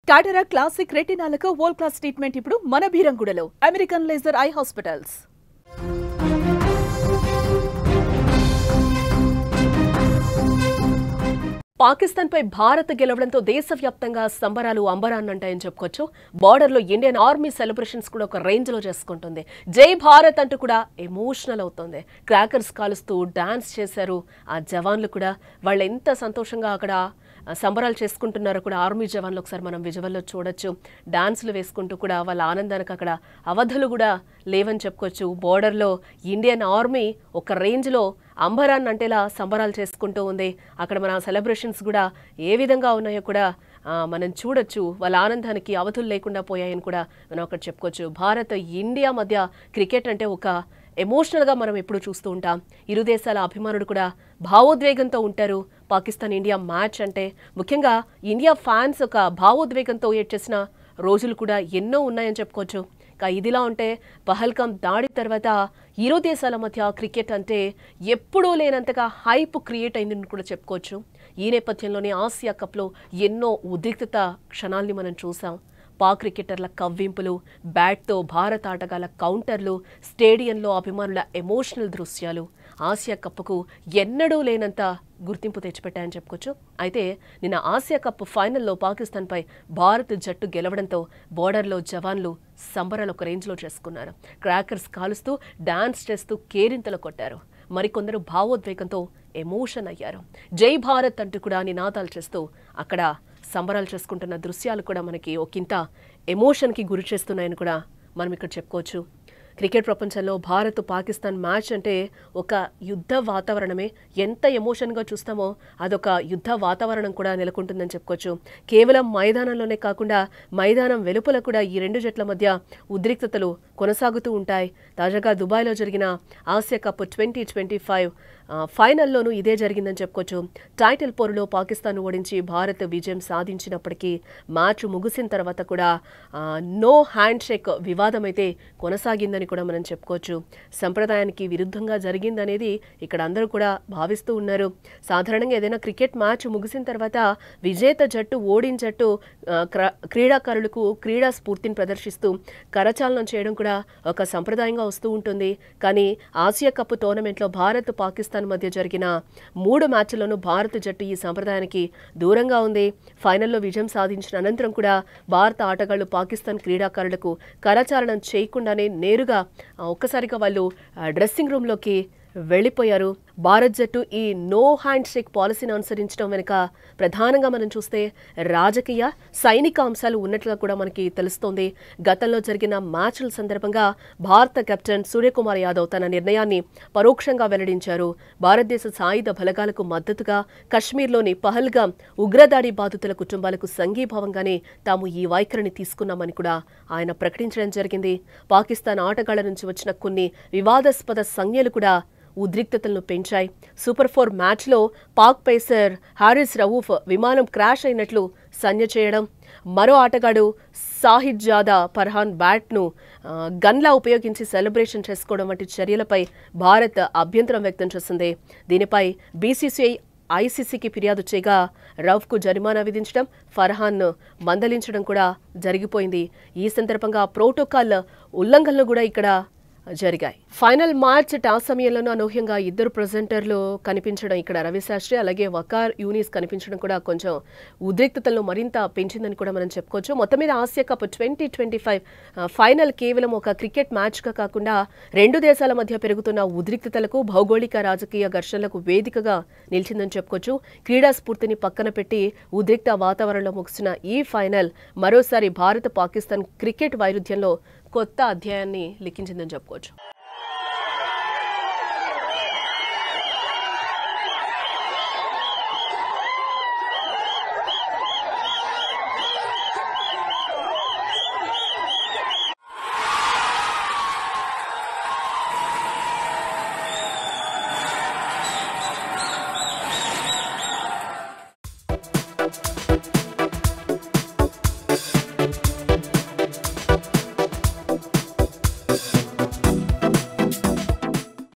Cataract classic రెటినాలకు world class treatment ఇప్పుడు మన బీరంగూడలో American laser eye hospitals. Pakistan పై భారత్ గెలవడంతో దేశవ్యాప్తంగా సంబరాలు అంబరాన్నంటాయని చెప్పుకోవచ్చు. బార్డర్లో ఇండియన్ ఆర్మీ సెలబ్రేషన్స్ కూడా ఒక రేంజ్ లో చేసుకుంటుంది. జై భారత్ అంటూ కూడా ఎమోషనల్ అవుతుంది. క్రాకర్స్ కాలుస్తూ డాన్స్ చేశారు ఆ జవాన్లు కూడా. వాళ్ళు ఎంత సంతోషంగా అక్కడ సంబరాలు చేసుకుంటున్నారో కూడా ఆర్మీ జవాన్లు ఒకసారి మనం విజువల్లో చూడొచ్చు. డాన్స్లు వేసుకుంటూ కూడా వాళ్ళ ఆనందానికి అక్కడ అవధులు కూడా లేవని చెప్పుకోవచ్చు. బోర్డర్లో ఇండియన్ ఆర్మీ ఒక రేంజ్లో అంబరాన్ని అంటేలా సంబరాలు చేసుకుంటూ ఉంది. అక్కడ మన సెలబ్రేషన్స్ కూడా ఏ విధంగా ఉన్నాయో కూడా మనం చూడొచ్చు. వాళ్ళ ఆనందానికి అవధులు లేకుండా పోయాయని కూడా మనం అక్కడ చెప్పుకోవచ్చు. భారత్ ఇండియా మధ్య క్రికెట్ అంటే ఒక ఎమోషనల్గా మనం ఎప్పుడు చూస్తూ ఉంటాం. ఇరు దేశాల అభిమానులు కూడా భావోద్వేగంతో ఉంటారు. పాకిస్తాన్ ఇండియా మ్యాచ్ అంటే ముఖ్యంగా ఇండియా ఫ్యాన్స్ ఒక భావోద్వేగంతో ఏడ్చేసిన రోజులు కూడా ఎన్నో ఉన్నాయని చెప్పుకోవచ్చు. ఇదిలా ఉంటే పహల్గామ్ దాడి తర్వాత ఇరు దేశాల మధ్య క్రికెట్ అంటే ఎప్పుడూ లేనంతగా హైప్ క్రియేట్ అయిందని కూడా చెప్పుకోవచ్చు. ఈ నేపథ్యంలోనే ఆసియా కప్లో ఎన్నో ఉద్రిక్తత క్షణాల్ని మనం చూసాం. పాక్ క్రికెటర్ల కవ్వింపులు, బ్యాట్తో భారత ఆటగాళ్ల కౌంటర్లు, స్టేడియంలో అభిమానుల ఎమోషనల్ దృశ్యాలు ఆసియా కప్కు ఎన్నడూ లేనంత గుర్తింపు తెచ్చిపెట్టాయని చెప్పుకోవచ్చు. అయితే నిన్న ఆసియా కప్ ఫైనల్లో పాకిస్తాన్పై భారత్ జట్టు గెలవడంతో బోర్డర్లో జవాన్లు సంబరాలు ఒక రేంజ్లో చేసుకున్నారు. క్రాకర్స్ కాలుస్తూ డాన్స్ చేస్తూ కేరింతలు కొట్టారు. మరికొందరు భావోద్వేగంతో ఎమోషన్ అయ్యారు. జై భారత్ అంటూ కూడా నినాదాలు చేస్తూ అక్కడ సంబరాలు చేసుకుంటున్న దృశ్యాలు కూడా మనకి ఒకంత ఎమోషన్కి గురి చేస్తున్నాయని కూడా మనం ఇక్కడ చెప్పుకోవచ్చు. క్రికెట్ ప్రపంచంలో భారత్ పాకిస్తాన్ మ్యాచ్ అంటే ఒక యుద్ధ వాతావరణమే. ఎంత ఎమోషన్గా చూస్తామో అదొక యుద్ధ వాతావరణం కూడా నెలకొంటుందని చెప్పుకోవచ్చు. కేవలం మైదానంలోనే కాకుండా మైదానం వెలుపల కూడా ఈ రెండు జట్ల మధ్య ఉద్రిక్తతలు కొనసాగుతూ ఉంటాయి. తాజాగా దుబాయ్లో జరిగిన ఆసియా కప్ 2025 ఫైనల్లోనూ ఇదే జరిగిందని చెప్పుకోవచ్చు. టైటిల్ పోరులో పాకిస్తాన్ ఓడించి భారత్ విజయం సాధించినప్పటికీ మ్యాచ్ ముగిసిన తర్వాత కూడా నో హ్యాండ్ షేక్ వివాదం అయితే కొనసాగిందని కూడా మనం చెప్పుకోవచ్చు. సంప్రదాయానికి విరుద్ధంగా జరిగిందనేది ఇక్కడ అందరూ కూడా భావిస్తూ ఉన్నారు. సాధారణంగా ఏదైనా క్రికెట్ మ్యాచ్ ముగిసిన తర్వాత విజేత జట్టు ఓడిన జట్టు క్రీడాకారులకు క్రీడా స్ఫూర్తిని ప్రదర్శిస్తూ కరచాలనం చేయడం కూడా ఒక సంప్రదాయంగా వస్తూ ఉంటుంది. కానీ ఆసియా కప్ టోర్నమెంట్లో భారత్ పాకిస్తాన్ మధ్య జరిగిన 3 మ్యాచ్ల్లోనూ భారత జట్టు ఈ సంప్రదాయానికి దూరంగా ఉంది. ఫైనల్లో విజయం సాధించిన అనంతరం కూడా భారత ఆటగాళ్లు పాకిస్తాన్ క్రీడాకారులకు కరచాలనం చేయకుండానే నేరుగా ఒక్కసారిగా వాళ్ళు డ్రెస్సింగ్ రూమ్లోకి వెళ్ళిపోయారు. భారత్ జట్టు ఈ నో హ్యాండ్ షేక్ పాలసీని అనుసరించడం వెనుక ప్రధానంగా మనం చూస్తే రాజకీయ సైనిక అంశాలు ఉన్నట్లుగా కూడా మనకి తెలుస్తోంది. గతంలో జరిగిన మ్యాచ్ల సందర్భంగా భారత కెప్టెన్ సూర్యకుమార్ యాదవ్ తన నిర్ణయాన్ని పరోక్షంగా వెల్లడించారు. భారతదేశ సాయుధ బలగాలకు మద్దతుగా కశ్మీర్లోని పహల్గామ్ ఉగ్రదాడి బాధితుల కుటుంబాలకు సంఘీభావంగానే తాము ఈ వైఖరిని తీసుకున్నామని కూడా ఆయన ప్రకటించడం జరిగింది. పాకిస్తాన్ ఆటగాళ్ల నుంచి వచ్చిన కొన్ని వివాదాస్పద సంజ్ఞలు కూడా ఉద్రిక్తతలను పెంచాయి. సూపర్ 4 మ్యాచ్లో పాక్ పేసర్ హారిస్ రవూఫ్ విమానం క్రాష్ అయినట్లు సంజ్ఞ చేయడం, మరో ఆటగాడు సాహిద్ జాదా ఫర్హాన్ బ్యాట్ను గన్లా ఉపయోగించి సెలబ్రేషన్ చేసుకోవడం వంటి చర్యలపై భారత్ అభ్యంతరం వ్యక్తం చేసింది. దీనిపై బీసీసీఐ ఐసీసీకి ఫిర్యాదు చేయగా రౌఫ్కు జరిమానా విధించడం, ఫర్హాన్ను మందలించడం కూడా జరిగిపోయింది. ఈ సందర్భంగా ప్రోటోకాల్ ఉల్లంఘనలు కూడా ఇక్కడ జరిగాయి. ఫైనల్ మ్యాచ్ టాస్ సమయంలోనూ అనూహ్యంగా ఇద్దరు ప్రెజెంటర్లు కనిపించడం, ఇక్కడ రవిశాస్త్రి అలాగే వకార్ యూనిస్ కనిపించడం కూడా కొంచెం ఉద్రిక్తతలను మరింత పెంచిందని కూడా మనం చెప్పుకోవచ్చు. మొత్తం మీద ఆసియా కప్ 2025 ఫైనల్ కేవలం ఒక క్రికెట్ మ్యాచ్గా కాకుండా రెండు దేశాల మధ్య పెరుగుతున్న ఉద్రిక్తతలకు, భౌగోళిక రాజకీయ ఘర్షణలకు వేదికగా నిలిచిందని చెప్పుకోవచ్చు. క్రీడా స్ఫూర్తిని పక్కన పెట్టి ఉద్రిక్త వాతావరణంలో ముగిసిన ఈ ఫైనల్ మరోసారి భారత్ పాకిస్తాన్ క్రికెట్ వైరుధ్యంలో కొత్త అధ్యాయాన్ని లిఖించిందని చెప్పుకోవచ్చు.